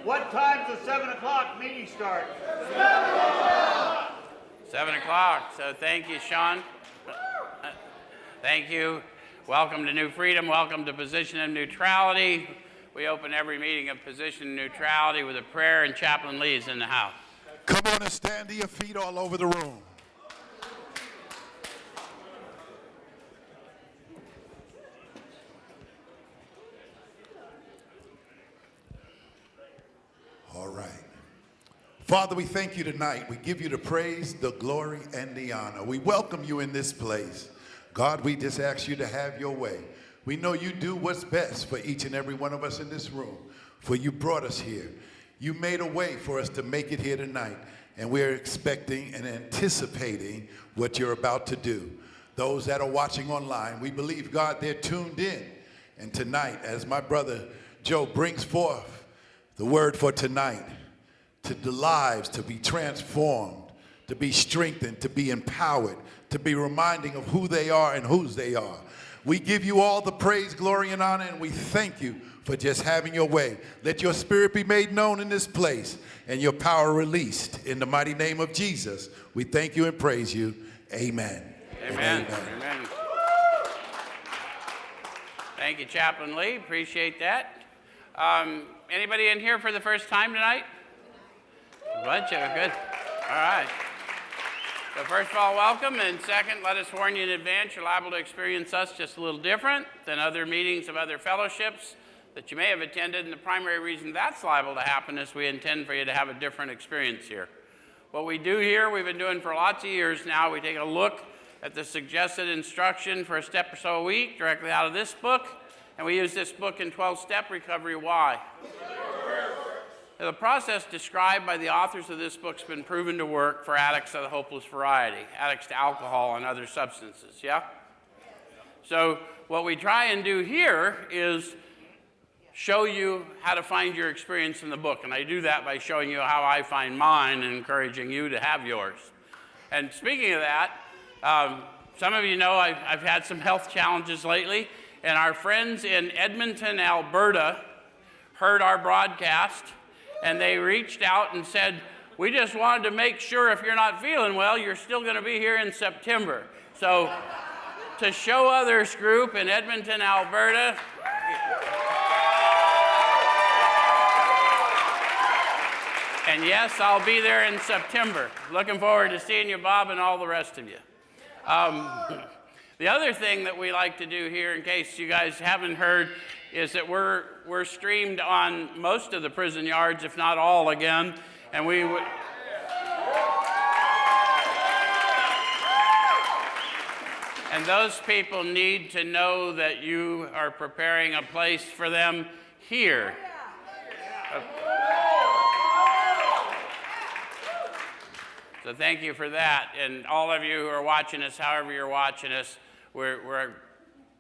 What time's the 7 o'clock meeting start? 7 o'clock. So thank you, Sean. Thank you. Welcome to New Freedom. Welcome to Position of Neutrality. We open every meeting of Position of Neutrality with a prayer, and Chaplain Lee is in the house. Come on and stand to your feet all over the room. All right. Father, we thank you tonight. We give you the praise, the glory, and the honor. We welcome you in this place. God, we just ask you to have your way. We know you do what's best for each and every one of us in this room, for you brought us here. You made a way for us to make it here tonight, and we're expecting and anticipating what you're about to do. Those that are watching online, we believe, God, they're tuned in. And tonight, as my brother Joe brings forth the word for tonight, to the lives to be transformed, to be strengthened, to be empowered, to be reminding of who they are and whose they are. We give you all the praise, glory, and honor, and we thank you for just having your way. Let your spirit be made known in this place and your power released. In the mighty name of Jesus, we thank you and praise you. Amen. Amen. Amen. Thank you, Chaplain Lee. Appreciate that. Anybody in here for the first time tonight? A bunch of good. All right. So first of all, welcome, and second, let us warn you in advance, you're liable to experience us just a little different than other meetings of other fellowships that you may have attended, and the primary reason that's liable to happen is we intend for you to have a different experience here. What we do here, we've been doing for lots of years now, we take a look at the suggested instruction for a step or so a week directly out of this book, and we use this book in 12-step recovery. Why? The process described by the authors of this book has been proven to work for addicts of the hopeless variety, addicts to alcohol and other substances, yeah? So what we try and do here is show you how to find your experience in the book, and I do that by showing you how I find mine and encouraging you to have yours. And speaking of that, some of you know I've had some health challenges lately, and our friends in Edmonton, Alberta heard our broadcast, and they reached out and said, we just wanted to make sure if you're not feeling well, you're still going to be here in September. So to show others group in Edmonton, Alberta, and yes, I'll be there in September. Looking forward to seeing you, Bob, and all the rest of you. The other thing that we like to do here, in case you guys haven't heard, is that we're streamed on most of the prison yards, if not all again, and we would. And those people need to know that you are preparing a place for them here. So thank you for that, and all of you who are watching us, however you're watching us, we're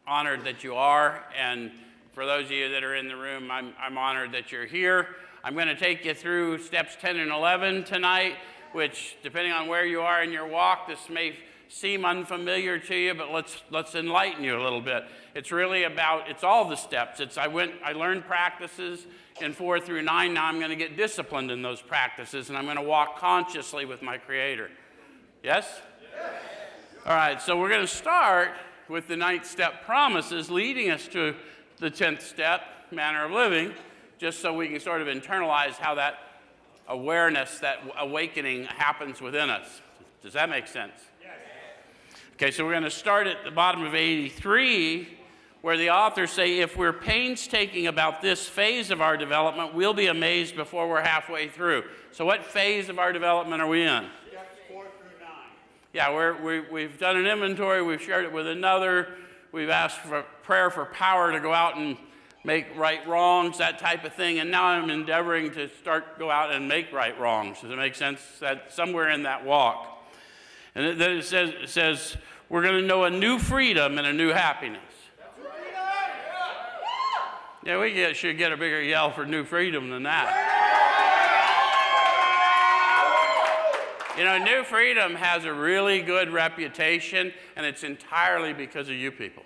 honored that you are, and for those of you that are in the room, I'm honored that you're here. I'm going to take you through steps 10 and 11 tonight, which, depending on where you are in your walk, this may seem unfamiliar to you, but let's enlighten you a little bit. It's really about, it's all the steps. I learned practices in 4 through 9. Now I'm going to get disciplined in those practices, and I'm going to walk consciously with my Creator. Yes? Yes. All right, so we're going to start with the 9th step promises, leading us to the 10th step, manner of living, just so we can sort of internalize how that awareness, that awakening happens within us. Does that make sense? Yes. Okay, so we're going to start at the bottom of 83, where the authors say, if we're painstaking about this phase of our development, we'll be amazed before we're halfway through. So what phase of our development are we in? Steps 4 through 9. Yeah, we've done an inventory, we've shared it with another, we've asked for prayer for power to go out and make right wrongs, that type of thing, and now I'm endeavoring to go out and make right wrongs. Does it make sense? That somewhere in that walk. And then it says we're going to know a new freedom and a new happiness. Yeah, we should get a bigger yell for new freedom than that. You know, New Freedom has a really good reputation, and it's entirely because of you people.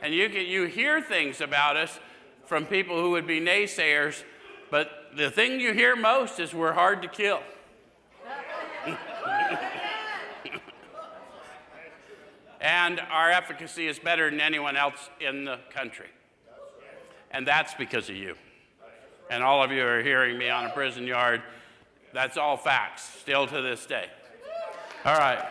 And you hear things about us from people who would be naysayers, but the thing you hear most is we're hard to kill. And our efficacy is better than anyone else in the country. And that's because of you. And all of you are hearing me on a prison yard. That's all facts, still to this day. All right.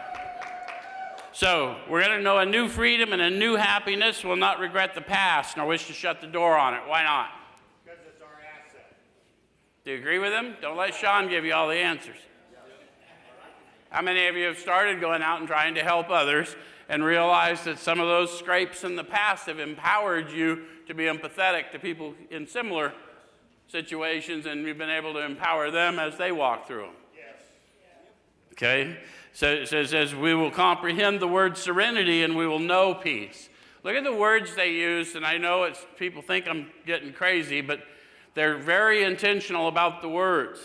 So we're going to know a new freedom and a new happiness. We'll not regret the past, nor wish to shut the door on it. Why not? Because it's our asset. Do you agree with him? Don't let Sean give you all the answers. How many of you have started going out and trying to help others and realized that some of those scrapes in the past have empowered you to be empathetic to people in similar situations, and you've been able to empower them as they walk through them? Yes. Okay? So it says, we will comprehend the word serenity and we will know peace. Look at the words they use, and I know people think I'm getting crazy, but they're very intentional about the words.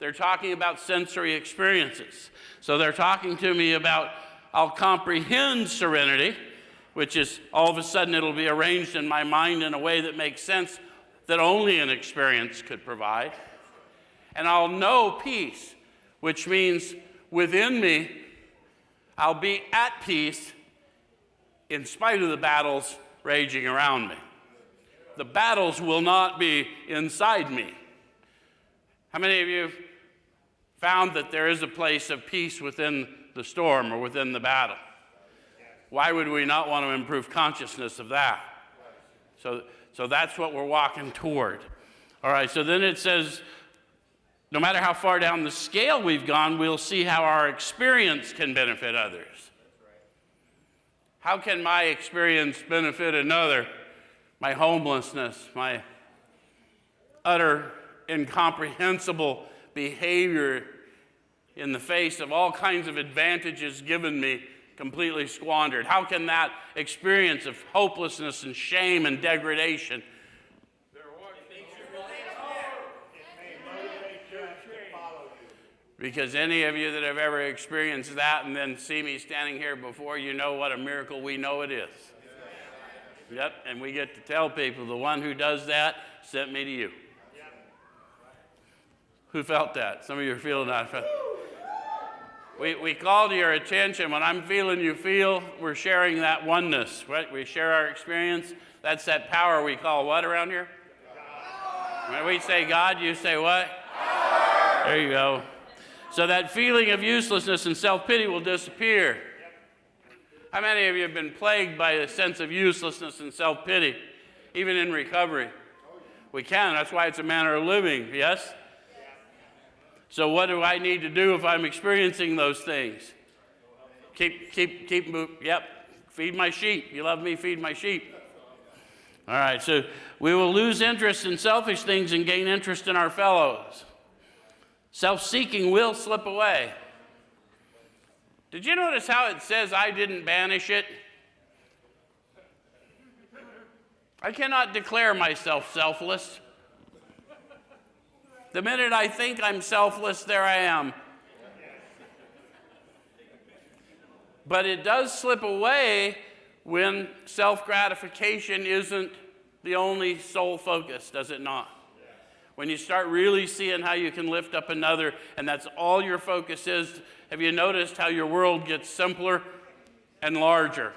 They're talking about sensory experiences. So they're talking to me about, I'll comprehend serenity, which is all of a sudden it'll be arranged in my mind in a way that makes sense that only an experience could provide. And I'll know peace, which means within me, I'll be at peace in spite of the battles raging around me. The battles will not be inside me. How many of you have found that there is a place of peace within the storm or within the battle? Why would we not want to improve consciousness of that? So that's what we're walking toward. All right, so then it says, no matter how far down the scale we've gone, we'll see how our experience can benefit others. How can my experience benefit another? My homelessness, my utter incomprehensible behavior in the face of all kinds of advantages given me, completely squandered. How can that experience of hopelessness and shame and degradation because any of you that have ever experienced that and then see me standing here before you know what a miracle we know it is. Yep, and we get to tell people the one who does that sent me to you. Who felt that? Some of you are feeling that. We call to your attention, when I'm feeling you feel, we're sharing that oneness, right? We share our experience. That's that power we call what around here? When we say God, you say what? There you go. So that feeling of uselessness and self-pity will disappear. How many of you have been plagued by a sense of uselessness and self-pity, even in recovery? We can. That's why it's a manner of living, yes? So what do I need to do if I'm experiencing those things? Keep moving. Yep. Feed my sheep. You love me, feed my sheep. All right, so we will lose interest in selfish things and gain interest in our fellows. Self-seeking will slip away. Did you notice how it says I didn't banish it? I cannot declare myself selfless. The minute I think I'm selfless, there I am. But it does slip away when self-gratification isn't the only sole focus, does it not? When you start really seeing how you can lift up another, and that's all your focus is, have you noticed how your world gets simpler and larger?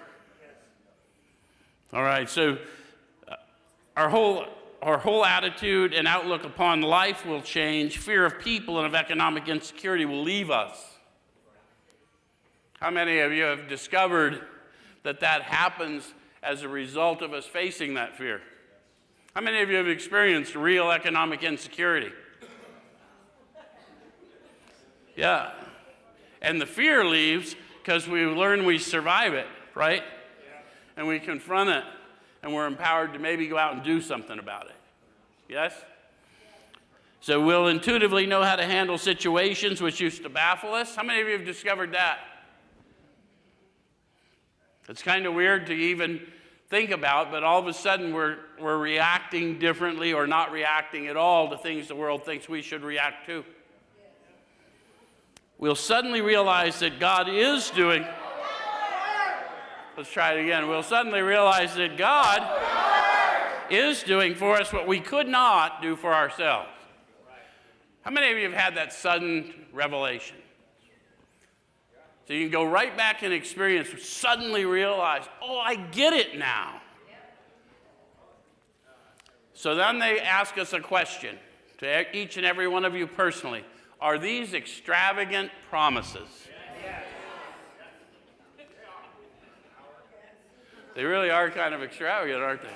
All right, so our whole attitude and outlook upon life will change. Fear of people and of economic insecurity will leave us. How many of you have discovered that that happens as a result of us facing that fear? How many of you have experienced real economic insecurity? Yeah. And the fear leaves because we learn we survive it, right? And we confront it, and we're empowered to maybe go out and do something about it. Yes? So we'll intuitively know how to handle situations which used to baffle us. How many of you have discovered that? It's kind of weird to even think about, but all of a sudden we're reacting differently or not reacting at all to things the world thinks we should react to. We'll suddenly realize that God is doing... Let's try it again. We'll suddenly realize that God is doing for us what we could not do for ourselves. How many of you have had that sudden revelation? So you can go right back and experience, suddenly realize, oh, I get it now. So then they ask us a question to each and every one of you personally. Are these extravagant promises? They really are kind of extravagant, aren't they?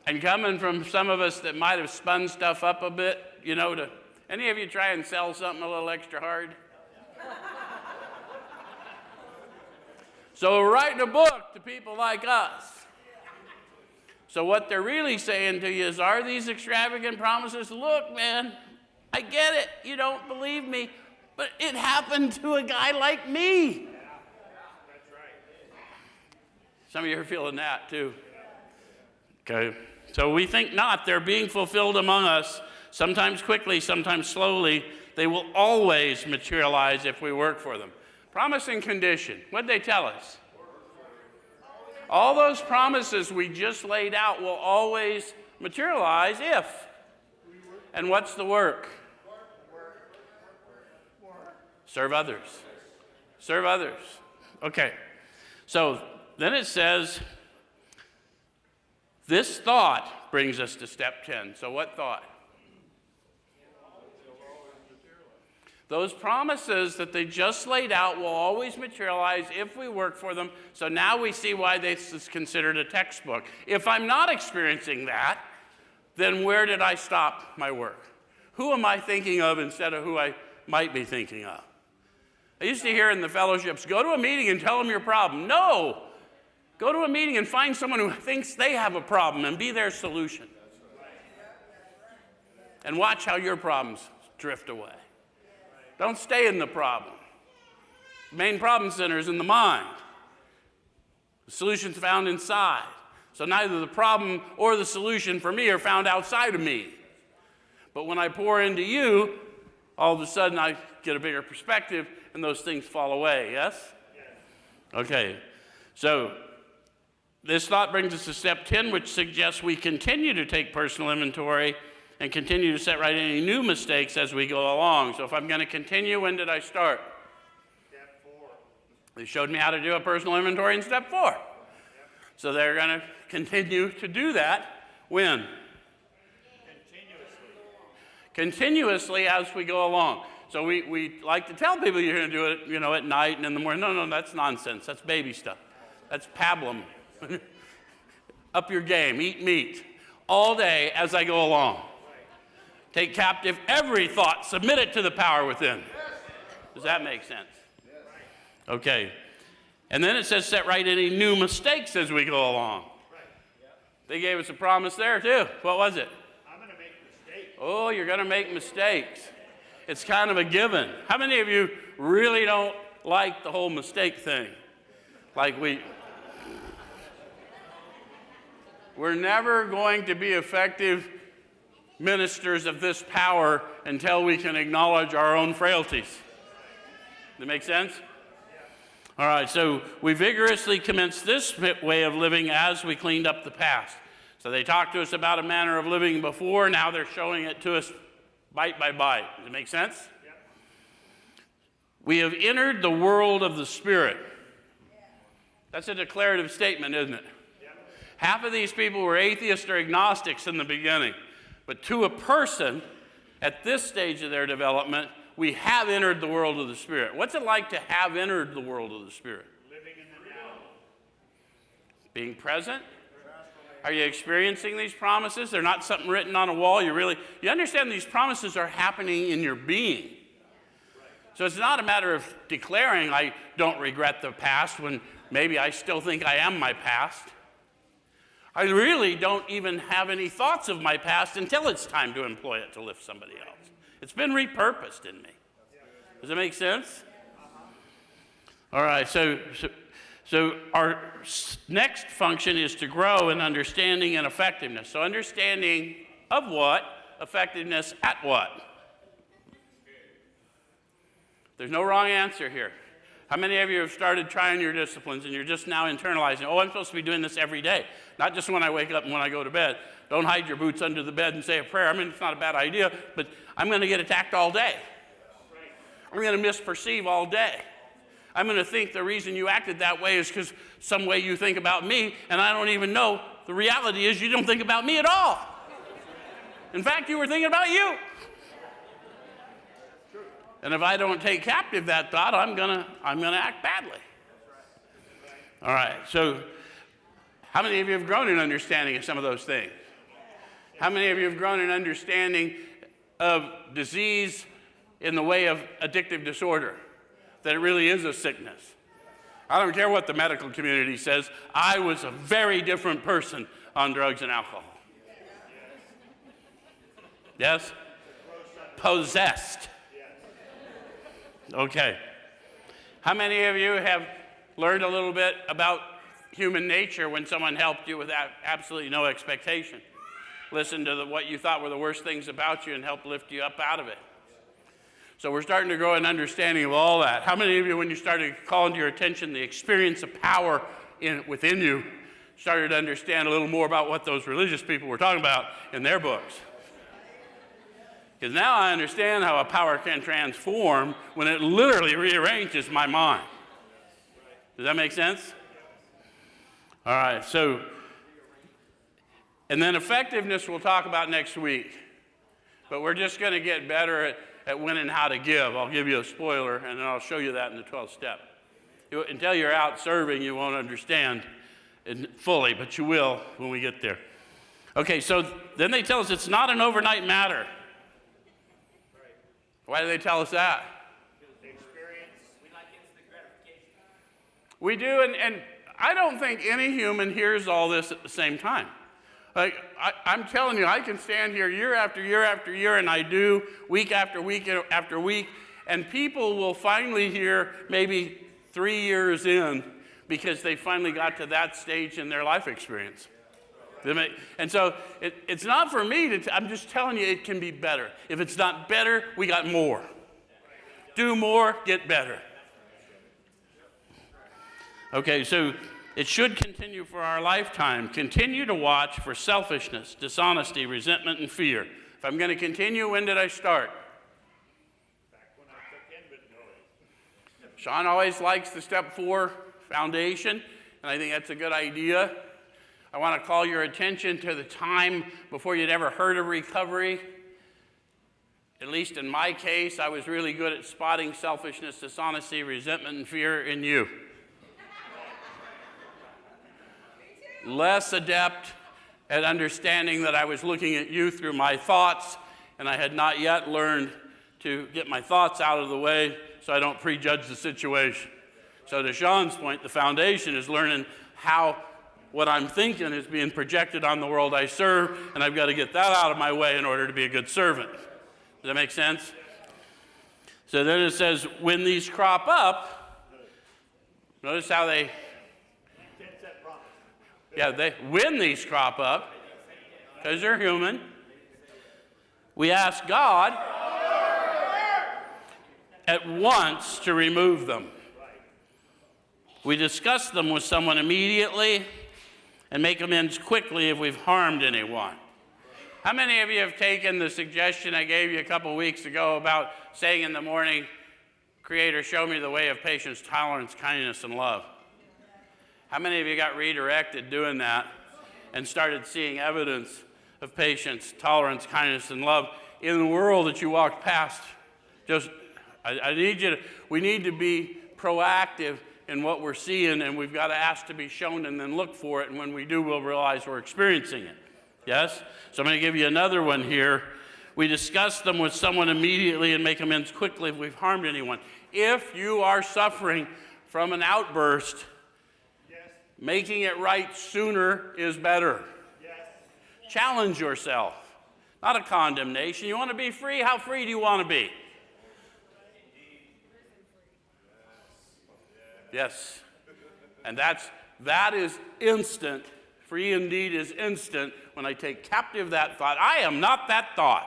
And coming from some of us that might have spun stuff up a bit, you know, to any of you try and sell something a little extra hard? So we're writing a book to people like us. So what they're really saying to you is, are these extravagant promises? Look, man, I get it. You don't believe me, but it happened to a guy like me. That's right. Some of you are feeling that too. Okay. So we think not. They're being fulfilled among us, sometimes quickly, sometimes slowly. They will always materialize if we work for them. Promise and condition. What did they tell us? All those promises we just laid out will always materialize if. And what's the work? Serve others. Serve others. Okay. So then it says, this thought brings us to step 10. So what thought? Those promises that they just laid out will always materialize if we work for them. So now we see why this is considered a textbook. If I'm not experiencing that, then where did I stop my work? Who am I thinking of instead of who I might be thinking of? I used to hear in the fellowships, go to a meeting and tell them your problem. No! Go to a meeting and find someone who thinks they have a problem and be their solution. And watch how your problems drift away. Don't stay in the problem. The main problem center is in the mind. The solution's found inside. So neither the problem or the solution for me are found outside of me. But when I pour into you, all of a sudden I get a bigger perspective and those things fall away, yes? Okay, so this thought brings us to step 10, which suggests we continue to take personal inventory and continue to set right any new mistakes as we go along. So if I'm going to continue, when did I start? Step 4. They showed me how to do a personal inventory in step 4. So they're going to continue to do that when? Continuously as we go along. So we like to tell people you're going to do it, you know, at night and in the morning. No, that's nonsense. That's baby stuff. That's pablum. Up your game. Eat meat all day as I go along. Take captive every thought. Submit it to the power within. Does that make sense? Okay. And then it says set right any new mistakes as we go along. They gave us a promise there too. What was it? I'm going to make mistakes. Oh, you're going to make mistakes. It's kind of a given. How many of you really don't like the whole mistake thing? Like we're never going to be effective ministers of this power until we can acknowledge our own frailties. Does that make sense? All right, so we vigorously commenced this way of living as we cleaned up the past. So they talked to us about a manner of living before, now they're showing it to us bite by bite. Does it make sense? Yep. We have entered the world of the Spirit. That's a declarative statement, isn't it? Yep. Half of these people were atheists or agnostics in the beginning. But to a person, at this stage of their development, we have entered the world of the Spirit. What's it like to have entered the world of the Spirit? Living in the now. Being present? Are you experiencing these promises? They're not something written on a wall. You understand these promises are happening in your being. So it's not a matter of declaring, I don't regret the past when maybe I still think I am my past. I really don't even have any thoughts of my past until it's time to employ it to lift somebody else. It's been repurposed in me. Does it make sense? All right, so our next function is to grow in understanding and effectiveness. So understanding of what? Effectiveness at what? There's no wrong answer here. How many of you have started trying your disciplines and you're just now internalizing, oh, I'm supposed to be doing this every day, not just when I wake up and when I go to bed. Don't hide your boots under the bed and say a prayer. I mean, it's not a bad idea, but I'm going to get attacked all day. I'm going to misperceive all day. I'm going to think the reason you acted that way is because some way you think about me, and I don't even know. The reality is you don't think about me at all. In fact, you were thinking about you. And if I don't take captive that thought, I'm gonna act badly. All right, so how many of you have grown in understanding of some of those things? How many of you have grown in understanding of disease in the way of addictive disorder? That it really is a sickness. I don't care what the medical community says. I was a very different person on drugs and alcohol. Yes? Possessed. Okay. How many of you have learned a little bit about human nature when someone helped you with absolutely no expectation? Listen to what you thought were the worst things about you and helped lift you up out of it. So we're starting to grow an understanding of all that. How many of you, when you started calling to your attention the experience of power within you, started to understand a little more about what those religious people were talking about in their books? Because now I understand how a power can transform when it literally rearranges my mind. Does that make sense? All right, so, and then effectiveness we'll talk about next week. But we're just going to get better at when and how to give. I'll give you a spoiler, and then I'll show you that in the 12th step. Until you're out serving, you won't understand it fully, but you will when we get there. Okay, so then they tell us it's not an overnight matter. Why do they tell us that? We like instant gratification. We do, and I don't think any human hears all this at the same time. Like, I'm telling you, I can stand here year after year after year, and I do, week after week after week, and people will finally hear maybe 3 years in because they finally got to that stage in their life experience. And so it's not for me I'm just telling you it can be better. If it's not better, we got more. Do more, get better. Okay, so it should continue for our lifetime. Continue to watch for selfishness, dishonesty, resentment, and fear. If I'm going to continue, when did I start? Back when I took inventory. Sean always likes the step 4 foundation, and I think that's a good idea. I want to call your attention to the time before you'd ever heard of recovery. At least in my case, I was really good at spotting selfishness, dishonesty, resentment, and fear in you. Less adept at understanding that I was looking at you through my thoughts, and I had not yet learned to get my thoughts out of the way so I don't prejudge the situation. So to Sean's point, the foundation is learning how what I'm thinking is being projected on the world I serve, and I've got to get that out of my way in order to be a good servant. Does that make sense? So then it says, when these crop up, notice how they, when these crop up, because they're human, we ask God at once to remove them. We discuss them with someone immediately and make amends quickly if we've harmed anyone. How many of you have taken the suggestion I gave you a couple weeks ago about saying in the morning, Creator, show me the way of patience, tolerance, kindness, and love? How many of you got redirected doing that and started seeing evidence of patience, tolerance, kindness, and love in the world that you walked past? We need to be proactive in what we're seeing, and we've got to ask to be shown and then look for it, and when we do, we'll realize we're experiencing it. Yes? So I'm going to give you another one here. We discuss them with someone immediately and make amends quickly if we've harmed anyone. If you are suffering from an outburst, making it right sooner is better. Challenge yourself. Not a condemnation. You want to be free? How free do you want to be? Yes. And that is instant. Free indeed is instant when I take captive that thought. I am not that thought.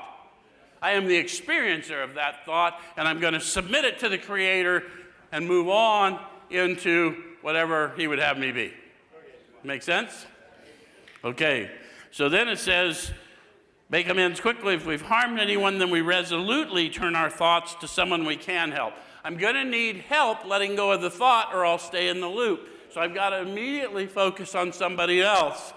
I am the experiencer of that thought, and I'm going to submit it to the Creator and move on into whatever he would have me be. Make sense? Okay. So then it says, make amends quickly. If we've harmed anyone, then we resolutely turn our thoughts to someone we can help. I'm going to need help letting go of the thought or I'll stay in the loop. So I've got to immediately focus on somebody else.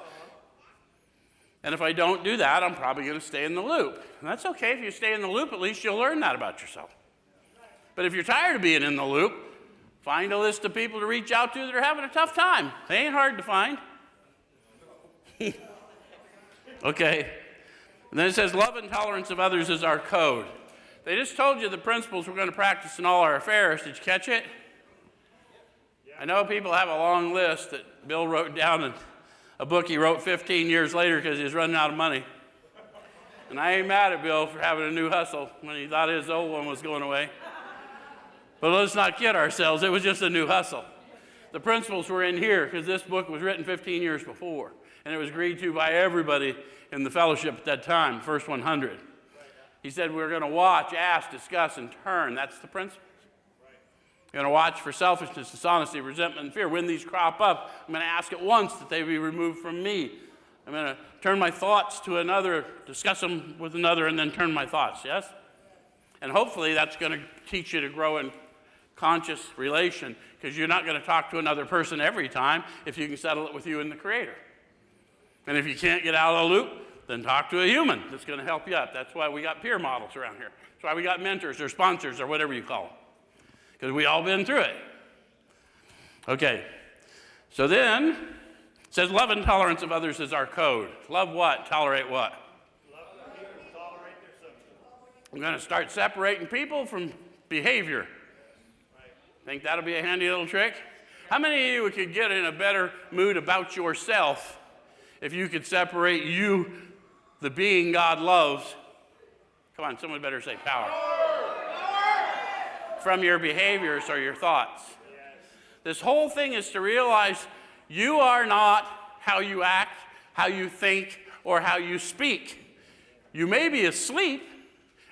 And if I don't do that, I'm probably going to stay in the loop. And that's okay. If you stay in the loop, at least you'll learn that about yourself. But if you're tired of being in the loop, find a list of people to reach out to that are having a tough time. They ain't hard to find. Okay. And then it says, love and tolerance of others is our code. They just told you the principles we're going to practice in all our affairs. Did you catch it? I know people have a long list that Bill wrote down in a book he wrote 15 years later because he was running out of money. And I ain't mad at Bill for having a new hustle when he thought his old one was going away. But let's not kid ourselves. It was just a new hustle. The principles were in here because this book was written 15 years before. And it was agreed to by everybody in the fellowship at that time, the first 100. He said we're going to watch, ask, discuss, and turn. That's the principles. We're going to watch for selfishness, dishonesty, resentment, and fear. When these crop up, I'm going to ask at once that they be removed from me. I'm going to turn my thoughts to another, discuss them with another, and then turn my thoughts, yes? And hopefully that's going to teach you to grow in conscious relation, because you're not going to talk to another person every time if you can settle it with you and the Creator. And if you can't get out of the loop, then talk to a human that's going to help you out. That's why we got peer models around here. That's why we got mentors or sponsors or whatever you call them, because we all been through it. Okay, so then it says love and tolerance of others is our code. Love what? Tolerate what? Love their people, tolerate their substance. I'm going to start separating people from behavior. Think that'll be a handy little trick? How many of you could get in a better mood about yourself if you could separate you, the being God loves, come on, someone better say power, from your behaviors or your thoughts? This whole thing is to realize you are not how you act, how you think, or how you speak. You may be asleep,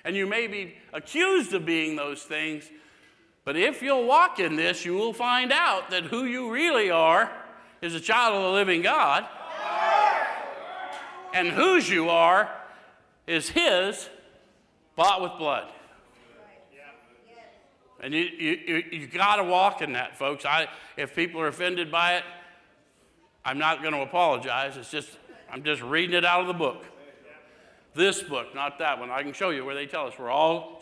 and you may be accused of being those things, but if you'll walk in this, you will find out that who you really are is a child of the living God, and whose you are is His, bought with blood. And you got to walk in that, folks. If people are offended by it, I'm not going to apologize. I'm just reading it out of the book. This book, not that one. I can show you where they tell us we're all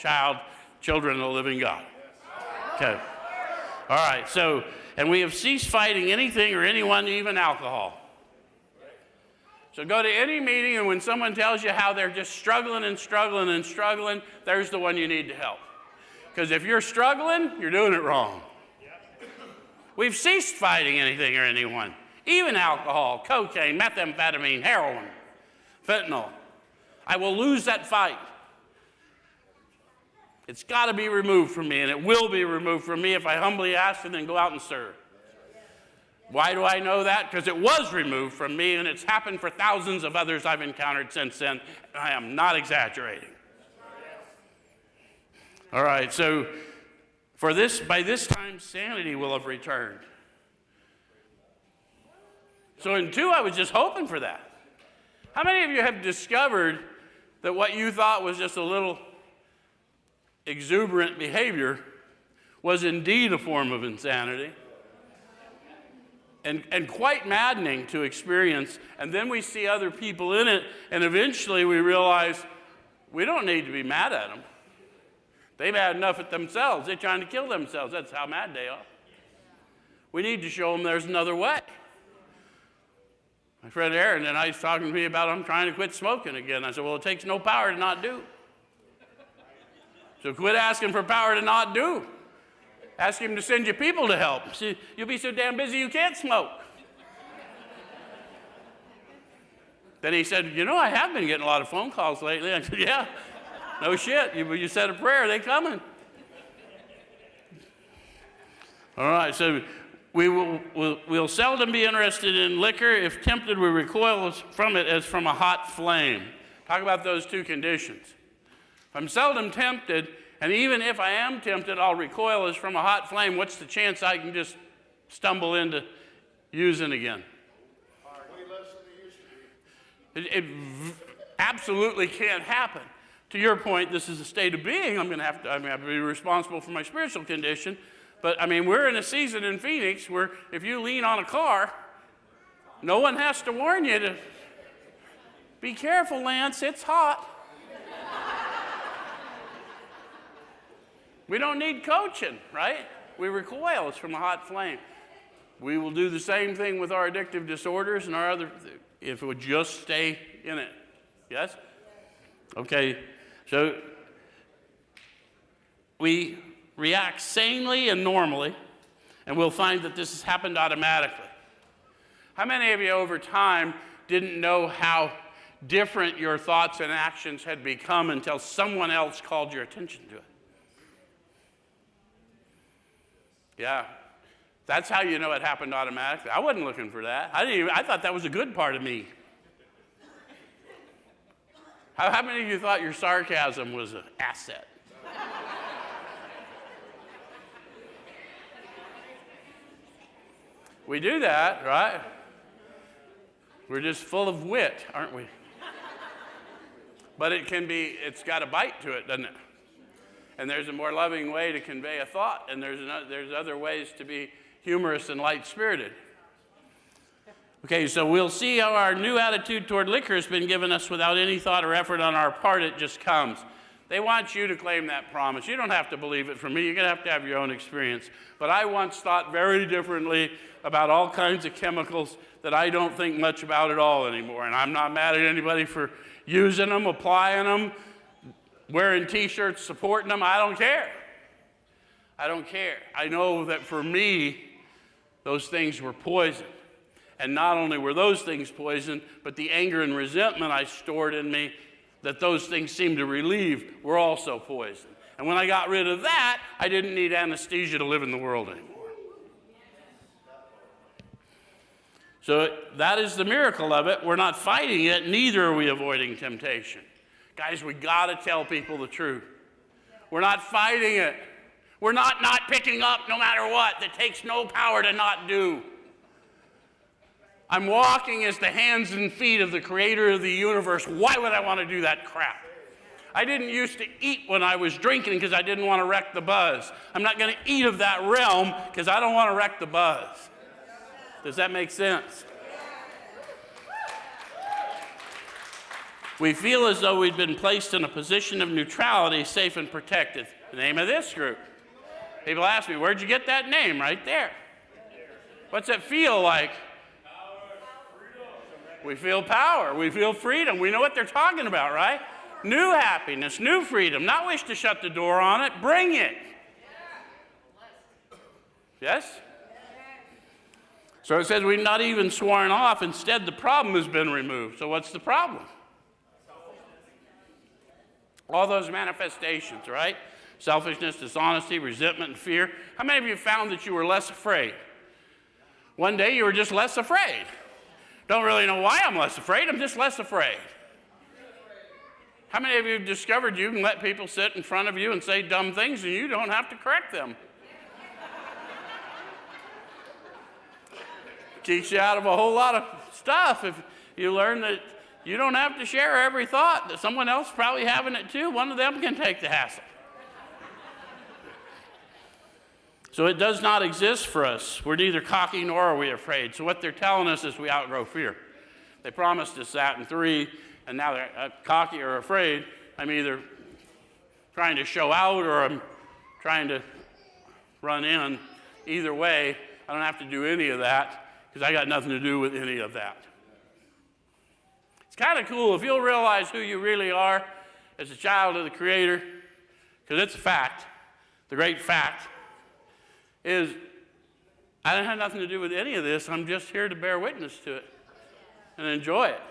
children of the living God. Okay. All right. So, and we have ceased fighting anything or anyone, even alcohol. So go to any meeting, and when someone tells you how they're just struggling and struggling and struggling, there's the one you need to help. Because if you're struggling, you're doing it wrong. We've ceased fighting anything or anyone, even alcohol, cocaine, methamphetamine, heroin, fentanyl. I will lose that fight. It's got to be removed from me, and it will be removed from me if I humbly ask and then go out and serve. Why do I know that? Because it was removed from me, and it's happened for thousands of others I've encountered since then, and I am not exaggerating. All right, so by this time, sanity will have returned. So in 2, I was just hoping for that. How many of you have discovered that what you thought was just a little exuberant behavior was indeed a form of insanity? And quite maddening to experience. And then we see other people in it, and eventually we realize we don't need to be mad at them. They've had enough at themselves. They're trying to kill themselves. That's how mad they are. We need to show them there's another way. My friend Aaron and I was talking to me about I'm trying to quit smoking again. I said, well, it takes no power to not do. So quit asking for power to not do. Ask him to send you people to help. See, you'll be so damn busy you can't smoke. Then he said, you know, I have been getting a lot of phone calls lately. I said, yeah, no shit. You said a prayer, they coming. All right, so we'll seldom be interested in liquor. If tempted, we recoil from it as from a hot flame. Talk about those two conditions. If I'm seldom tempted And even if I am tempted, I'll recoil as from a hot flame. What's the chance I can just stumble into using again? It absolutely can't happen. To your point, this is a state of being. I'm going to have to be responsible for my spiritual condition. But, I mean, we're in a season in Phoenix where if you lean on a car, no one has to warn you to be careful, Lance, it's hot. We don't need coaching, right? We recoil from a hot flame. We will do the same thing with our addictive disorders and our other, if it would just stay in it. Yes? Okay, so we react sanely and normally, and we'll find that this has happened automatically. How many of you over time didn't know how different your thoughts and actions had become until someone else called your attention to it? Yeah, that's how you know it happened automatically. I wasn't looking for that. I thought that was a good part of me. How many of you thought your sarcasm was an asset? We do that, right? We're just full of wit, aren't we? But it's got a bite to it, doesn't it? And there's a more loving way to convey a thought, and there's other ways to be humorous and light-spirited. Okay, so we'll see how our new attitude toward liquor has been given us without any thought or effort on our part. It just comes. They want you to claim that promise. You don't have to believe it from me. You're going to have your own experience. But I once thought very differently about all kinds of chemicals that I don't think much about at all anymore. And I'm not mad at anybody for using them, applying them, wearing T-shirts, supporting them. I don't care. I don't care. I know that for me, those things were poison. And not only were those things poison, but the anger and resentment I stored in me that those things seemed to relieve were also poison. And when I got rid of that, I didn't need anesthesia to live in the world anymore. So that is the miracle of it. We're not fighting it, neither are we avoiding temptation. Guys, we got to tell people the truth. We're not fighting it. We're not picking up no matter what. That takes no power to not do. I'm walking as the hands and feet of the creator of the universe. Why would I want to do that crap? I didn't used to eat when I was drinking because I didn't want to wreck the buzz. I'm not going to eat of that realm because I don't want to wreck the buzz. Does that make sense? We feel as though we've been placed in a position of neutrality, safe and protected. The name of this group. People ask me, where'd you get that name? Right there. What's it feel like? We feel power. We feel freedom. We know what they're talking about, right? New happiness, new freedom. Not wish to shut the door on it. Bring it. Yes? So it says we've not even sworn off. Instead, the problem has been removed. So what's the problem? All those manifestations, right? Selfishness, dishonesty, resentment, and fear. How many of you found that you were less afraid? One day you were just less afraid. Don't really know why I'm less afraid. I'm just less afraid. How many of you have discovered you can let people sit in front of you and say dumb things and you don't have to correct them? Keeps you out of a whole lot of stuff if you learn that you don't have to share every thought, that someone else is probably having it too. One of them can take the hassle. So it does not exist for us. We're neither cocky nor are we afraid. So what they're telling us is we outgrow fear. They promised us that in 3, and now they're cocky or afraid. I'm either trying to show out or I'm trying to run in. Either way, I don't have to do any of that because I got nothing to do with any of that. It's kind of cool if you'll realize who you really are as a child of the Creator, because it's a fact. The great fact is I don't have nothing to do with any of this. I'm just here to bear witness to it and enjoy it.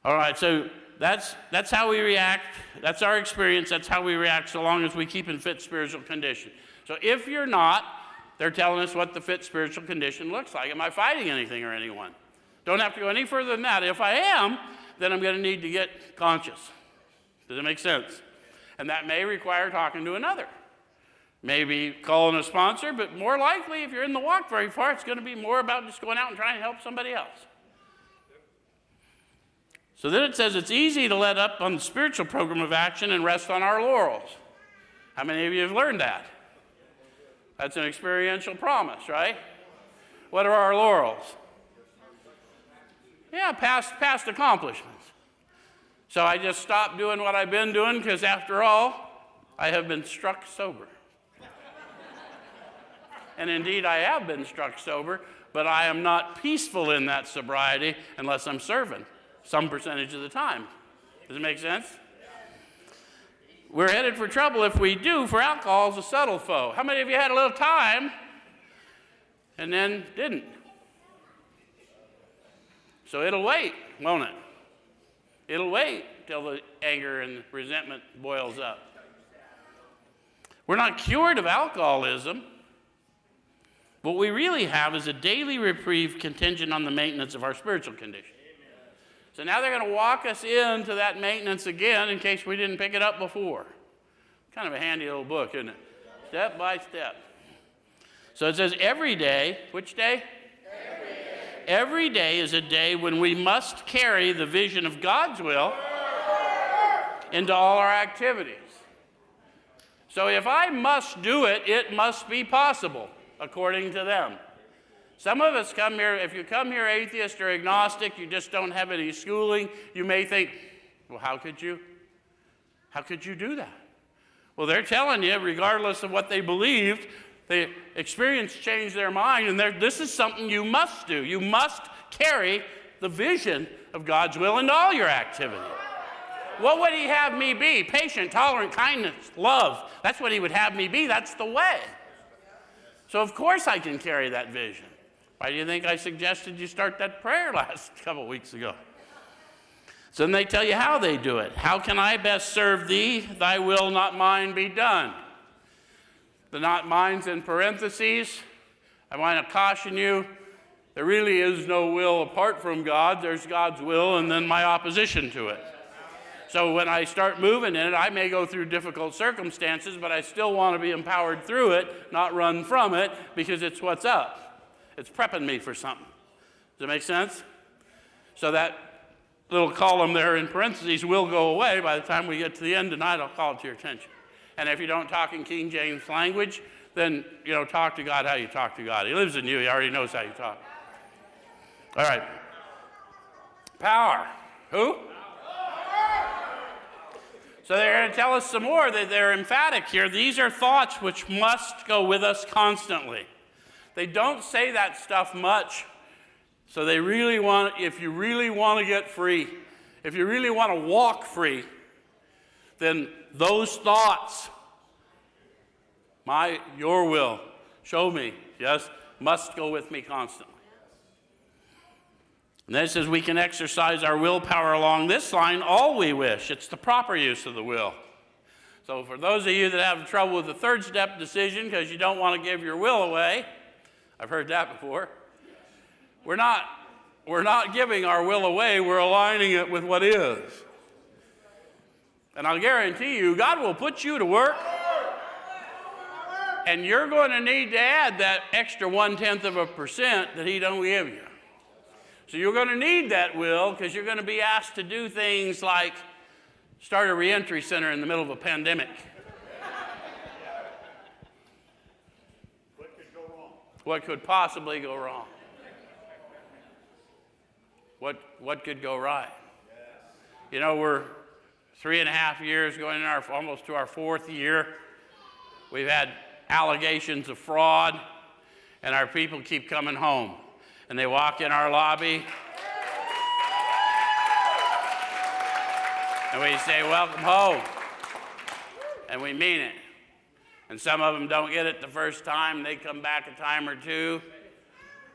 All right, so that's how we react. That's our experience. That's how we react so long as we keep in fit spiritual condition. So if you're not, they're telling us what the fit spiritual condition looks like. Am I fighting anything or anyone? Don't have to go any further than that. If I am, then I'm going to need to get conscious. Does that make sense? And that may require talking to another. Maybe calling a sponsor, but more likely, if you're in the walk very far, it's going to be more about just going out and trying to help somebody else. So then it says it's easy to let up on the spiritual program of action and rest on our laurels. How many of you have learned that? That's an experiential promise, right? What are our laurels? Yeah, past accomplishments. So I just stopped doing what I've been doing because after all, I have been struck sober. And indeed, I have been struck sober, but I am not peaceful in that sobriety unless I'm serving some percentage of the time. Does it make sense? We're headed for trouble if we do, for alcohol is a subtle foe. How many of you had a little time and then didn't? So it'll wait, won't it? It'll wait till the anger and resentment boils up. We're not cured of alcoholism. What we really have is a daily reprieve contingent on the maintenance of our spiritual condition. So now they're going to walk us into that maintenance again in case we didn't pick it up before. Kind of a handy little book, isn't it? Step by step. So it says every day, which day? Every day. Every day is a day when we must carry the vision of God's will into all our activities. So if I must do it, it must be possible, according to them. Some of us come here, if you come here atheist or agnostic, you just don't have any schooling, you may think, well, how could you do that? Well, they're telling you, regardless of what they believed, the experience changed their mind, and this is something you must do. You must carry the vision of God's will into all your activity. What would he have me be? Patient, tolerant, kindness, love. That's what he would have me be. That's the way. So of course I can carry that vision. Why do you think I suggested you start that prayer last couple weeks ago? So then they tell you how they do it. How can I best serve thee? Thy will, not mine, be done. The not mine's in parentheses. I want to caution you, there really is no will apart from God. There's God's will and then my opposition to it. So when I start moving in it, I may go through difficult circumstances, but I still want to be empowered through it, not run from it, because it's what's up. It's prepping me for something. Does that make sense? So that little column there in parentheses will go away by the time we get to the end tonight. I'll call it to your attention. And if you don't talk in King James language, then, talk to God how you talk to God. He lives in you. He already knows how you talk. All right. Power. Who? So they're going to tell us some more. They're emphatic here. These are thoughts which must go with us constantly. They don't say that stuff much. So they really want, if you really want to get free, if you really want to walk free, then those thoughts, your will, show me, yes, must go with me constantly. And then it says we can exercise our willpower along this line all we wish. It's the proper use of the will. So for those of you that have trouble with the third step decision because you don't want to give your will away, I've heard that before. We're not giving our will away, we're aligning it with what is. And I'll guarantee you, God will put you to work, and you're going to need to add that extra 0.1% that he don't give you. So you're going to need that will because you're going to be asked to do things like start a reentry center in the middle of a pandemic. What could go wrong? What could possibly go wrong? What could go right? We're 3.5 years going in almost to our 4th year. We've had allegations of fraud, and our people keep coming home. And they walk in our lobby, and we say, welcome home. And we mean it. And some of them don't get it the first time. They come back a time or two.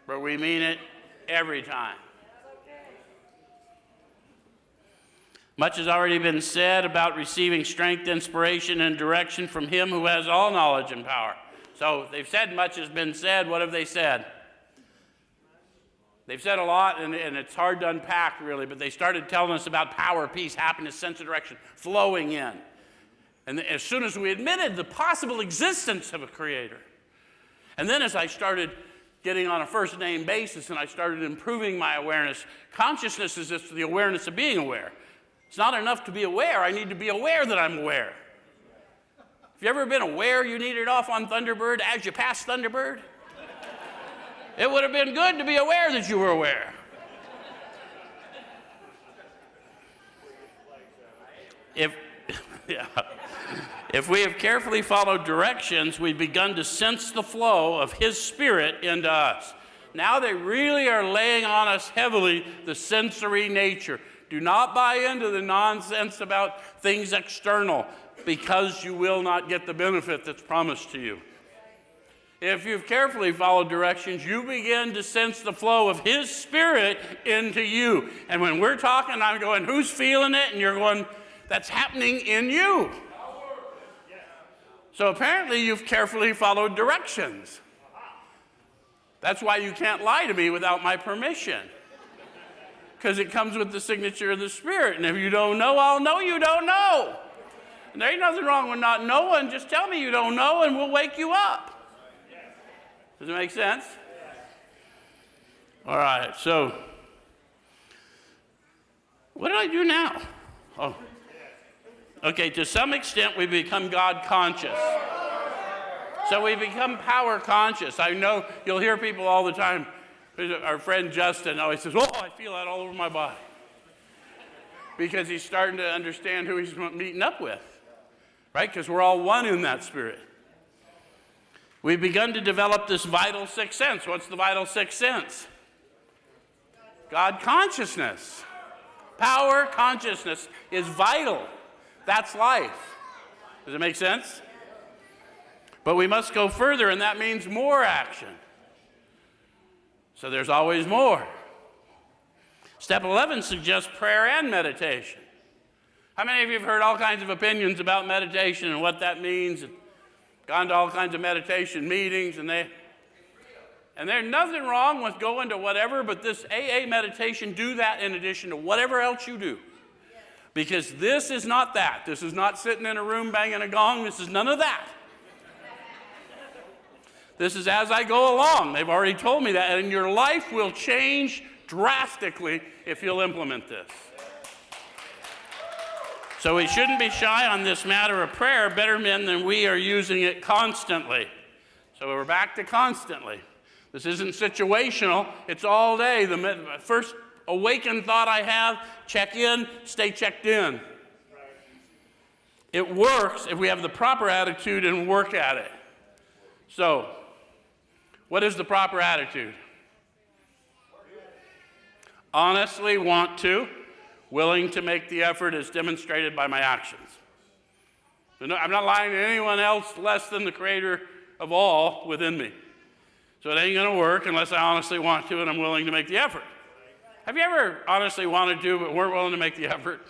But we mean it every time. Much has already been said about receiving strength, inspiration, and direction from him who has all knowledge and power. So they've said much has been said. What have they said? They've said a lot, and it's hard to unpack, really, but they started telling us about power, peace, happiness, sense of direction, flowing in. And as soon as we admitted the possible existence of a creator, and then as I started getting on a first name basis and I started improving my awareness, consciousness is just the awareness of being aware. It's not enough to be aware. I need to be aware that I'm aware. Have you ever been aware you needed off on Thunderbird as you passed Thunderbird? It would have been good to be aware that you were aware. If we have carefully followed directions, we've begun to sense the flow of His Spirit into us. Now they really are laying on us heavily the sensory nature. Do not buy into the nonsense about things external, because you will not get the benefit that's promised to you. If you've carefully followed directions, you begin to sense the flow of His Spirit into you. And when we're talking, I'm going, who's feeling it? And you're going, that's happening in you. So apparently you've carefully followed directions. That's why you can't lie to me without my permission. Because it comes with the signature of the Spirit. And if you don't know, I'll know you don't know. And there ain't nothing wrong with not knowing. Just tell me you don't know and we'll wake you up. Does it make sense? All right, so what do I do now? Oh. Okay, to some extent we become God conscious. So we become power conscious. I know you'll hear people all the time. Our friend Justin always says, oh, I feel that all over my body. Because he's starting to understand who he's meeting up with. Right? Because we're all one in that spirit. We've begun to develop this vital sixth sense. What's the vital sixth sense? God consciousness. Power consciousness is vital. That's life. Does it make sense? But we must go further, and that means more action. So there's always more. Step 11 suggests prayer and meditation. How many of you have heard all kinds of opinions about meditation and what that means, and gone to all kinds of meditation meetings, and there's nothing wrong with going to whatever, but this AA meditation, do that in addition to whatever else you do. Because this is not that. This is not sitting in a room banging a gong. This is none of that. This is as I go along. They've already told me that. And your life will change drastically if you'll implement this. So we shouldn't be shy on this matter of prayer. Better men than we are using it constantly. So we're back to constantly. This isn't situational. It's all day. The first awakened thought I have, check in, stay checked in. It works if we have the proper attitude and work at it. So, what is the proper attitude? Honestly want to, willing to make the effort as demonstrated by my actions. So no, I'm not lying to anyone else less than the Creator of all within me. So it ain't going to work unless I honestly want to and I'm willing to make the effort. Have you ever honestly wanted to but weren't willing to make the effort?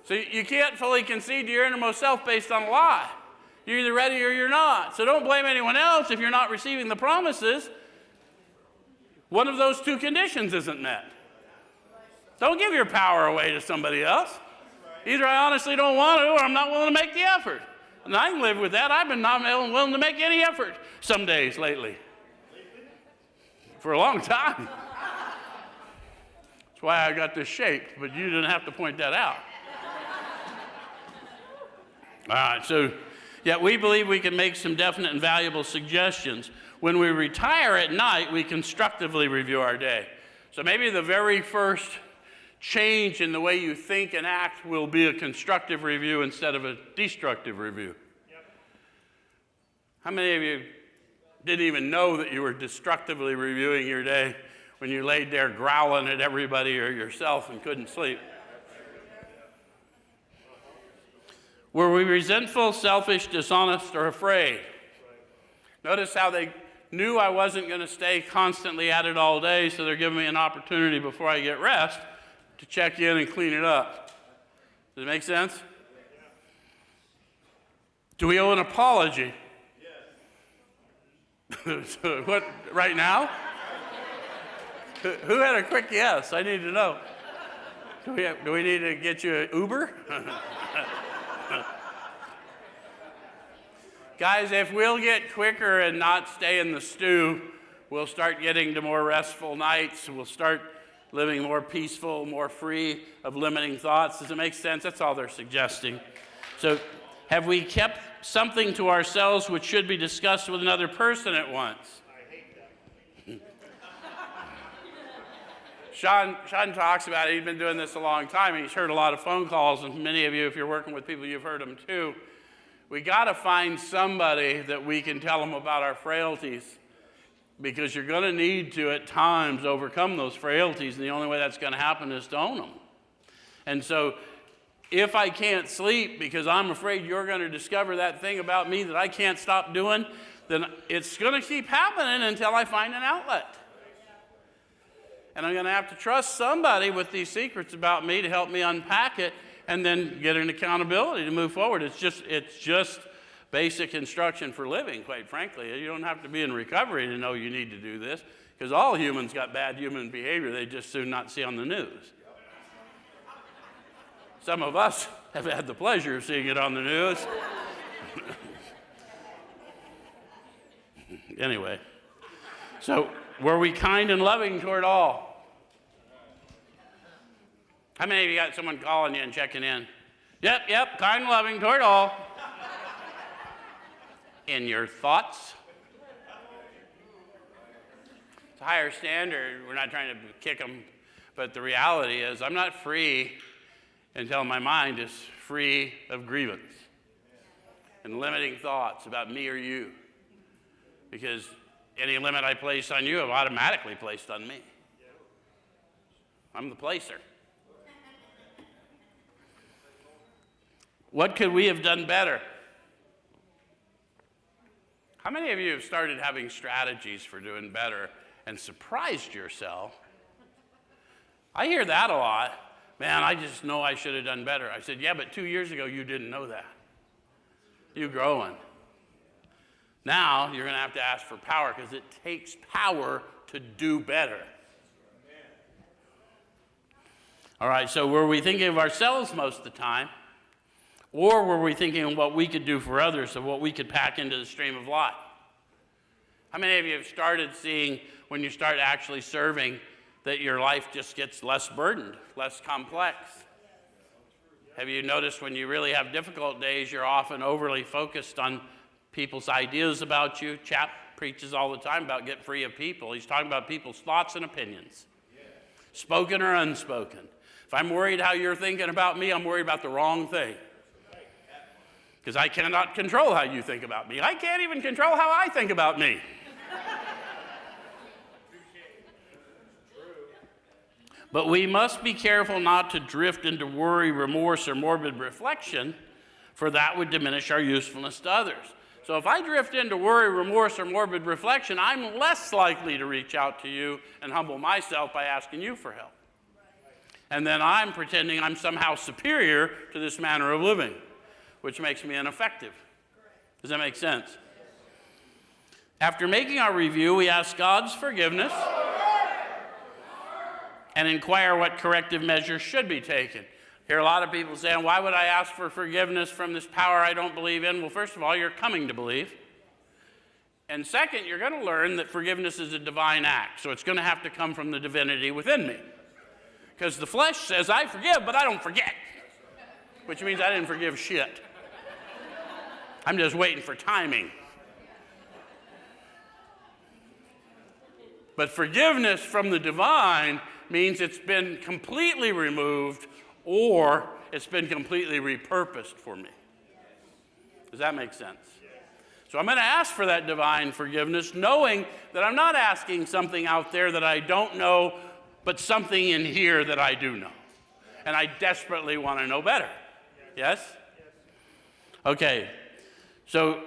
So you can't fully concede to your innermost self based on a lie. You're either ready or you're not. So don't blame anyone else if you're not receiving the promises. One of those two conditions isn't met. Don't give your power away to somebody else. Either I honestly don't want to or I'm not willing to make the effort. And I can live with that. I've been not willing to make any effort some days lately. For a long time. That's why I got this shape, but you didn't have to point that out. All right, so yeah, we believe we can make some definite and valuable suggestions. When we retire at night, we constructively review our day. So maybe the very first change in the way you think and act will be a constructive review instead of a destructive review. Yep. How many of you didn't even know that you were destructively reviewing your day when you laid there growling at everybody or yourself and couldn't sleep? Were we resentful, selfish, dishonest, or afraid? Notice how they knew I wasn't going to stay constantly at it all day, so they're giving me an opportunity before I get rest to check in and clean it up. Does it make sense? Do we owe an apology? Yes. What, right now? Who had a quick yes? I need to know. Do we need to get you an Uber? Guys, if we'll get quicker and not stay in the stew, we'll start getting to more restful nights. We'll start living more peaceful, more free of limiting thoughts. Does it make sense? That's all they're suggesting. So have we kept something to ourselves which should be discussed with another person at once? I hate that. Sean talks about it. He's been doing this a long time, and he's heard a lot of phone calls, and many of you, if you're working with people, you've heard them too. We got to find somebody that we can tell them about our frailties, because you're going to need to, at times, overcome those frailties, and the only way that's going to happen is to own them. And so if I can't sleep because I'm afraid you're going to discover that thing about me that I can't stop doing, then it's going to keep happening until I find an outlet. And I'm going to have to trust somebody with these secrets about me to help me unpack it and then get an accountability to move forward. It's just basic instruction for living, quite frankly. You don't have to be in recovery to know you need to do this, because all humans got bad human behavior they just soon not see on the news. Some of us have had the pleasure of seeing it on the news. Anyway, so were we kind and loving toward all? How many of you got someone calling you and checking in? Yep, kind and loving toward all. In your thoughts? It's a higher standard. We're not trying to kick them, but the reality is I'm not free until my mind is free of grievance and limiting thoughts about me or you. Because any limit I place on you, I've automatically placed on me. I'm the placer. What could we have done better? How many of you have started having strategies for doing better and surprised yourself? I hear that a lot. Man, I just know I should have done better. I said, yeah, but 2 years ago you didn't know that. You're growing. Now you're going to have to ask for power, because it takes power to do better. All right, so were we thinking of ourselves most of the time? Or were we thinking of what we could do for others, of what we could pack into the stream of life? How many of you have started seeing, when you start actually serving, that your life just gets less burdened, less complex? Have you noticed when you really have difficult days, you're often overly focused on people's ideas about you? Chap preaches all the time about get free of people. He's talking about people's thoughts and opinions, spoken or unspoken. If I'm worried how you're thinking about me, I'm worried about the wrong thing. Because I cannot control how you think about me. I can't even control how I think about me. But we must be careful not to drift into worry, remorse, or morbid reflection, for that would diminish our usefulness to others. So if I drift into worry, remorse, or morbid reflection, I'm less likely to reach out to you and humble myself by asking you for help. And then I'm pretending I'm somehow superior to this manner of living, which makes me ineffective. Does that make sense? After making our review, we ask God's forgiveness and inquire what corrective measures should be taken. Hear a lot of people saying, why would I ask for forgiveness from this power I don't believe in? Well, first of all, you're coming to believe. And second, you're going to learn that forgiveness is a divine act, so it's going to have to come from the divinity within me. Because the flesh says, I forgive, but I don't forget, which means I didn't forgive shit. I'm just waiting for timing. But forgiveness from the divine means it's been completely removed, or it's been completely repurposed for me. Does that make sense? So I'm going to ask for that divine forgiveness, knowing that I'm not asking something out there that I don't know, but something in here that I do know. And I desperately want to know better. Yes? Okay. So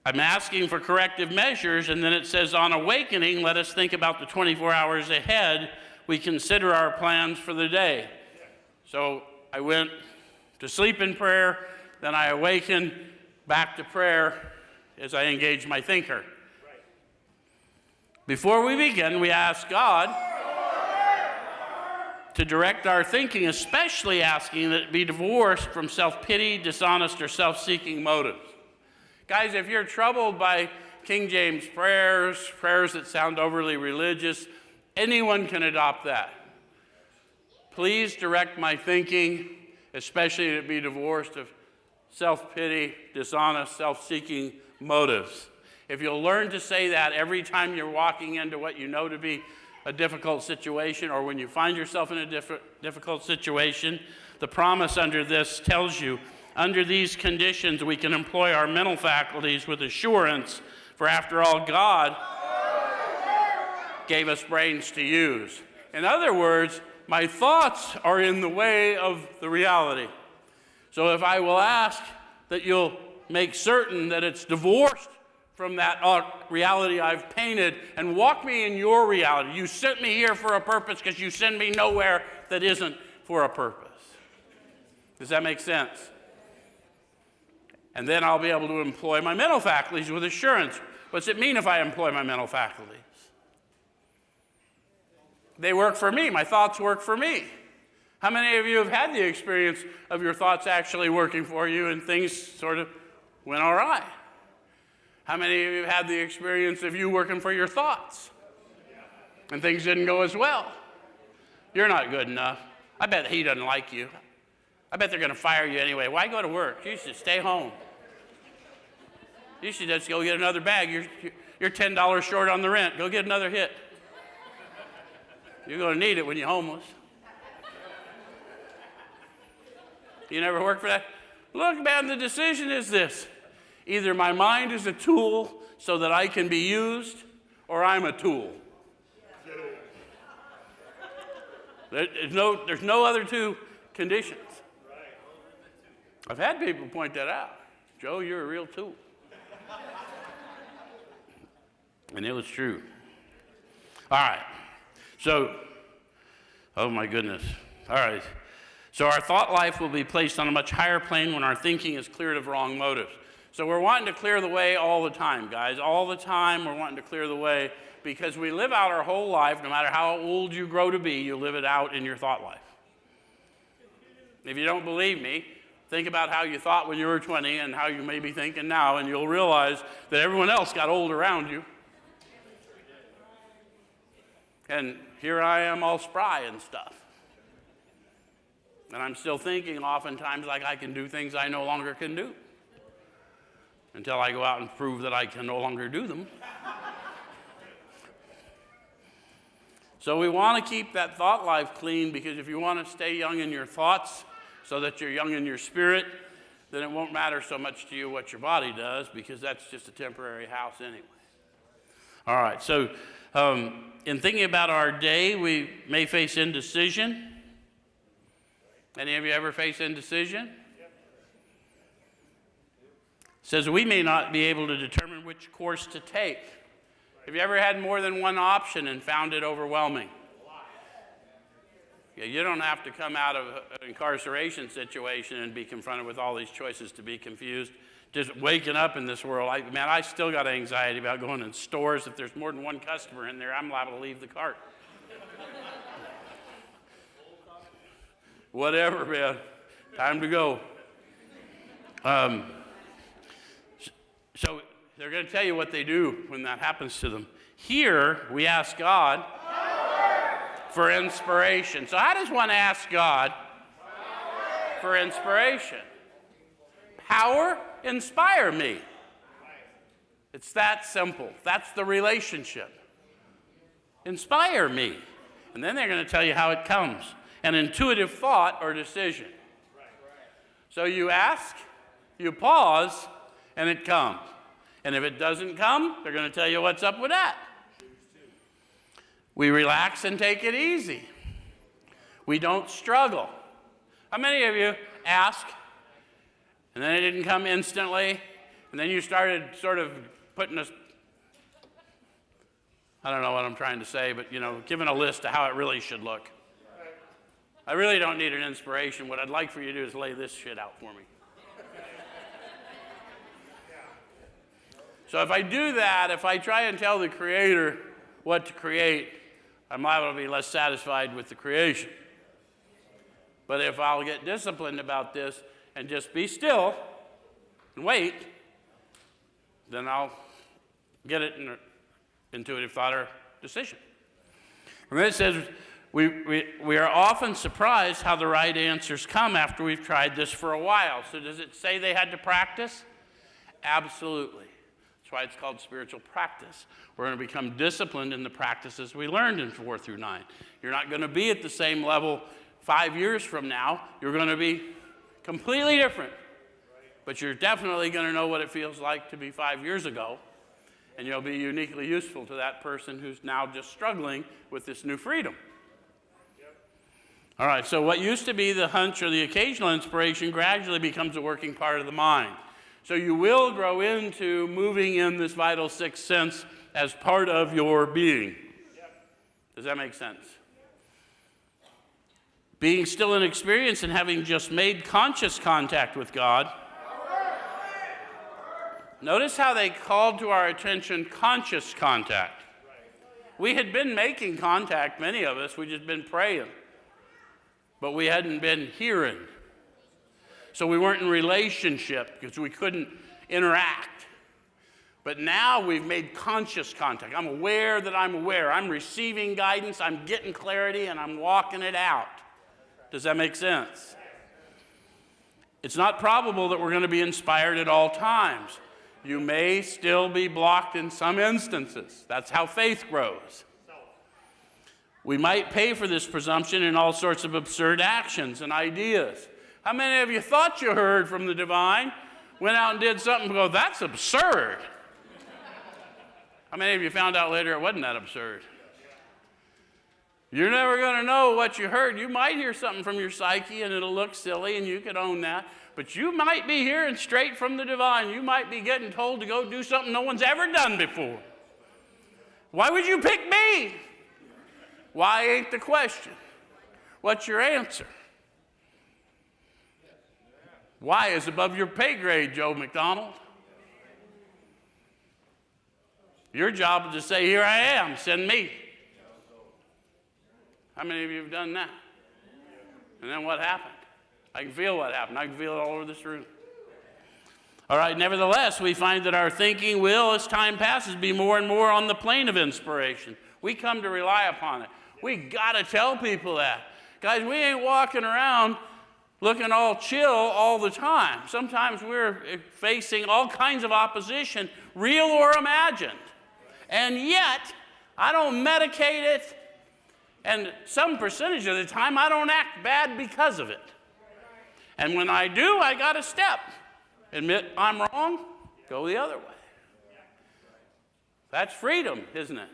I'm asking for corrective measures, and then it says, on awakening, let us think about the 24 hours ahead. We consider our plans for the day. So I went to sleep in prayer, then I awakened back to prayer as I engaged my thinker. Before we begin, we ask God to direct our thinking, especially asking that it be divorced from self-pity, dishonest, or self-seeking motives. Guys, if you're troubled by King James prayers that sound overly religious, anyone can adopt that. Please direct my thinking, especially that it be divorced of self-pity, dishonest, self-seeking motives. If you'll learn to say that every time you're walking into what you know to be a difficult situation, or when you find yourself in a difficult situation, the promise under this tells you, under these conditions, we can employ our mental faculties with assurance, for after all, God gave us brains to use. In other words, my thoughts are in the way of the reality. So if I will ask that you'll make certain that it's divorced from that reality I've painted and walk me in your reality. You sent me here for a purpose because you send me nowhere that isn't for a purpose. Does that make sense? And then I'll be able to employ my mental faculties with assurance. What's it mean if I employ my mental faculties? They work for me. My thoughts work for me. How many of you have had the experience of your thoughts actually working for you and things sort of went all right? How many of you have had the experience of you working for your thoughts and things didn't go as well? You're not good enough. I bet he doesn't like you. I bet they're going to fire you anyway. Why go to work? You should stay home. You should just go get another bag. You're $10 short on the rent. Go get another hit. You're going to need it when you're homeless. You never work for that? Look, man, the decision is this. Either my mind is a tool so that I can be used, or I'm a tool. There's no other two conditions. I've had people point that out. Joe, you're a real tool. And it was true. All right. So, oh my goodness. All right. So our thought life will be placed on a much higher plane when our thinking is cleared of wrong motives. So we're wanting to clear the way all the time, guys. All the time we're wanting to clear the way because we live out our whole life, no matter how old you grow to be, you live it out in your thought life. If you don't believe me, think about how you thought when you were 20 and how you may be thinking now, and you'll realize that everyone else got old around you. And here I am all spry and stuff. And I'm still thinking oftentimes like I can do things I no longer can do. Until I go out and prove that I can no longer do them. So we want to keep that thought life clean, because if you want to stay young in your thoughts so that you're young in your spirit, then it won't matter so much to you what your body does, because that's just a temporary house anyway. All right, so in thinking about our day, we may face indecision. Any of you ever face indecision? It says we may not be able to determine which course to take. Have you ever had more than one option and found it overwhelming? Yeah, you don't have to come out of an incarceration situation and be confronted with all these choices to be confused. Just waking up in this world, I still got anxiety about going in stores. If there's more than one customer in there, I'm liable to leave the cart. Whatever, man. Time to go. So they're going to tell you what they do when that happens to them. Here, we ask God for inspiration. So how does one ask God for inspiration? Power, inspire me. It's that simple. That's the relationship. Inspire me. And then they're going to tell you how it comes. An intuitive thought or decision. So you ask, you pause, and it comes. And if it doesn't come, they're going to tell you what's up with that. We relax and take it easy. We don't struggle. How many of you ask, and then it didn't come instantly, and then you started sort of putting I don't know what I'm trying to say, but, giving a list of how it really should look. I really don't need an inspiration. What I'd like for you to do is lay this shit out for me. So if I do that, if I try and tell the Creator what to create, I'm liable to be less satisfied with the creation. But if I'll get disciplined about this and just be still and wait, then I'll get it in an intuitive thought or decision. And then it says, we are often surprised how the right answers come after we've tried this for a while. So does it say they had to practice? Absolutely. That's why it's called spiritual practice. We're going to become disciplined in the practices we learned in 4 through 9. You're not going to be at the same level 5 years from now. You're going to be completely different. But you're definitely going to know what it feels like to be 5 years ago. And you'll be uniquely useful to that person who's now just struggling with this new freedom. All right, so what used to be the hunch or the occasional inspiration gradually becomes a working part of the mind. So you will grow into moving in this vital sixth sense as part of your being. Does that make sense? Being still in experience and having just made conscious contact with God. Notice how they called to our attention conscious contact. We had been making contact, many of us, we just been praying. But we hadn't been hearing. So we weren't in relationship because we couldn't interact. But now we've made conscious contact. I'm aware that I'm aware. I'm receiving guidance, I'm getting clarity, and I'm walking it out. Does that make sense? It's not probable that we're going to be inspired at all times. You may still be blocked in some instances. That's how faith grows. We might pay for this presumption in all sorts of absurd actions and ideas. How many of you thought you heard from the divine, went out and did something and go, that's absurd? How many of you found out later it wasn't that absurd? You're never going to know what you heard. You might hear something from your psyche and it'll look silly and you could own that. But you might be hearing straight from the divine. You might be getting told to go do something no one's ever done before. Why would you pick me? Why ain't the question. What's your answer? Why is above your pay grade, Joe McDonald. Your job is to say, here I am, send me. How many of you have done that? And then what happened? I can feel what happened. I can feel it all over this room. All right, nevertheless, we find that our thinking will, as time passes, be more and more on the plane of inspiration. We come to rely upon it. We got to tell people that. Guys, we ain't walking around looking all chill all the time. Sometimes we're facing all kinds of opposition, real or imagined. And yet, I don't medicate it, and some percentage of the time, I don't act bad because of it. And when I do, I got to step. Admit I'm wrong, go the other way. That's freedom, isn't it?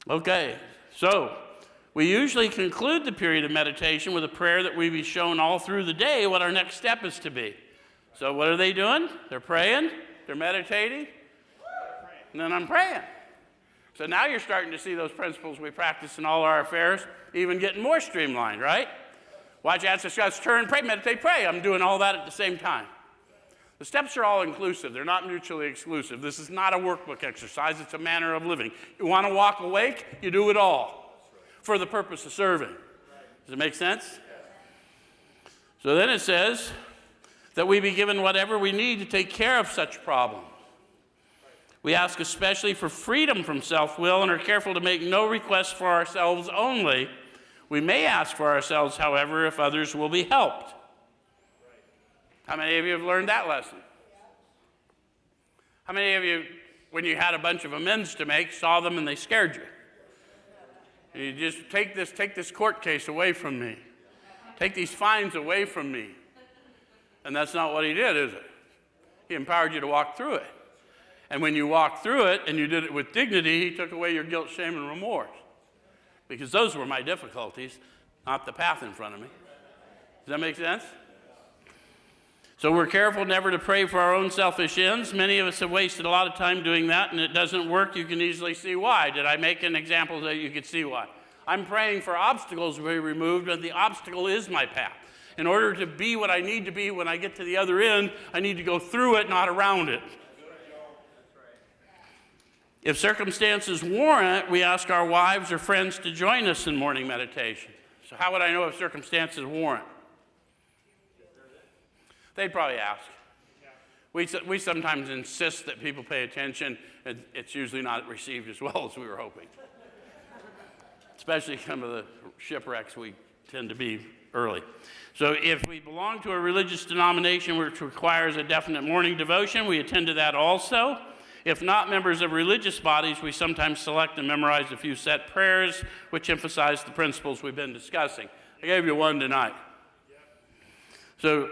Okay, so we usually conclude the period of meditation with a prayer that we be shown all through the day what our next step is to be. So what are they doing? They're praying, they're meditating, and then I'm praying. So now you're starting to see those principles we practice in all our affairs even getting more streamlined, right? Watch, ask, discuss, turn, pray, meditate, pray. I'm doing all that at the same time. The steps are all inclusive. They're not mutually exclusive. This is not a workbook exercise. It's a manner of living. You want to walk awake? You do it all for the purpose of serving. Does it make sense? So then it says that we be given whatever we need to take care of such problems. We ask especially for freedom from self-will and are careful to make no requests for ourselves only. We may ask for ourselves, however, if others will be helped. How many of you have learned that lesson? How many of you, when you had a bunch of amends to make, saw them and they scared you? And you just take this court case away from me. Take these fines away from me. And that's not what he did, is it? He empowered you to walk through it. And when you walked through it and you did it with dignity, he took away your guilt, shame, and remorse. Because those were my difficulties, not the path in front of me. Does that make sense? So we're careful never to pray for our own selfish ends. Many of us have wasted a lot of time doing that, and it doesn't work. You can easily see why. Did I make an example that you could see why? I'm praying for obstacles to be removed, but the obstacle is my path. In order to be what I need to be when I get to the other end, I need to go through it, not around it. If circumstances warrant, we ask our wives or friends to join us in morning meditation. So how would I know if circumstances warrant? They'd probably ask. We sometimes insist that people pay attention, and it's usually not received as well as we were hoping. Especially some of the shipwrecks we tend to be early. So if we belong to a religious denomination which requires a definite morning devotion, we attend to that also. If not members of religious bodies, we sometimes select and memorize a few set prayers which emphasize the principles we've been discussing. I gave you one tonight. So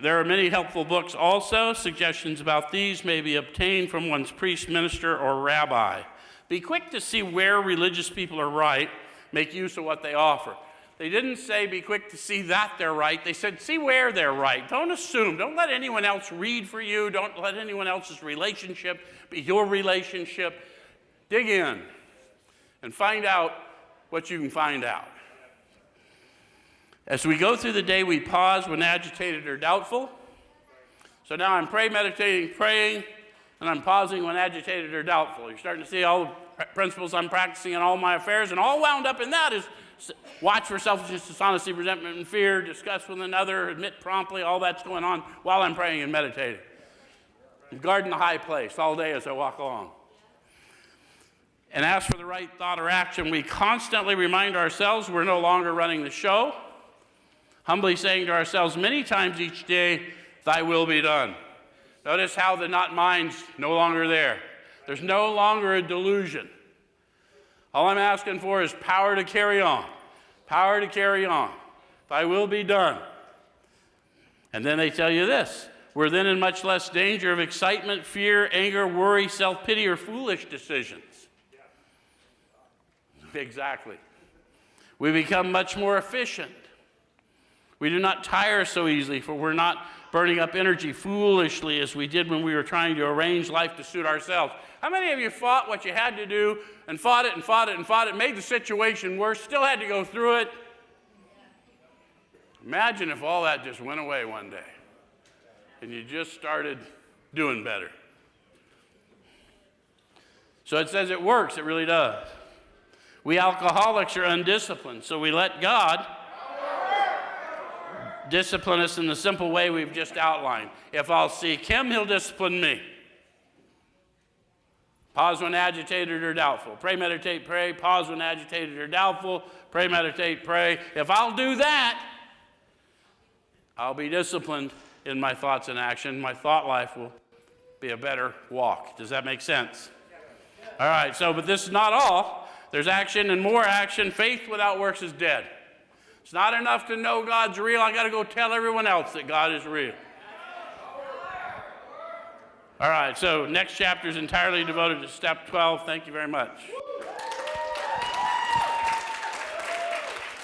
there are many helpful books also. Suggestions about these may be obtained from one's priest, minister, or rabbi. Be quick to see where religious people are right. Make use of what they offer. They didn't say be quick to see that they're right. They said see where they're right. Don't assume. Don't let anyone else read for you. Don't let anyone else's relationship be your relationship. Dig in and find out what you can find out. As we go through the day, we pause when agitated or doubtful. So now I'm meditating, praying, and I'm pausing when agitated or doubtful. You're starting to see all the principles I'm practicing in all my affairs, and all wound up in that is watch for selfishness, dishonesty, resentment, and fear, discuss with another, admit promptly, all that's going on while I'm praying and meditating. I'm guarding the high place all day as I walk along. And ask for the right thought or action. We constantly remind ourselves we're no longer running the show. Humbly saying to ourselves many times each day, thy will be done. Notice how the not mine's no longer there. There's no longer a delusion. All I'm asking for is power to carry on. Power to carry on. Thy will be done. And then they tell you this. We're then in much less danger of excitement, fear, anger, worry, self-pity, or foolish decisions. Exactly. We become much more efficient. We do not tire so easily, for we're not burning up energy foolishly as we did when we were trying to arrange life to suit ourselves. How many of you fought what you had to do and fought it and fought it and fought it, made the situation worse, still had to go through it? Imagine if all that just went away one day and you just started doing better. So it says it works. It really does. We alcoholics are undisciplined, so we let God discipline us in the simple way we've just outlined. If I'll seek him, he'll discipline me. Pause when agitated or doubtful. Pray, meditate, pray. Pause when agitated or doubtful. Pray, meditate, pray. If I'll do that, I'll be disciplined in my thoughts and action. My thought life will be a better walk. Does that make sense? All right, but this is not all. There's action and more action. Faith without works is dead. It's not enough to know God's real. I got to go tell everyone else that God is real. All right, so next chapter is entirely devoted to step 12. Thank you very much.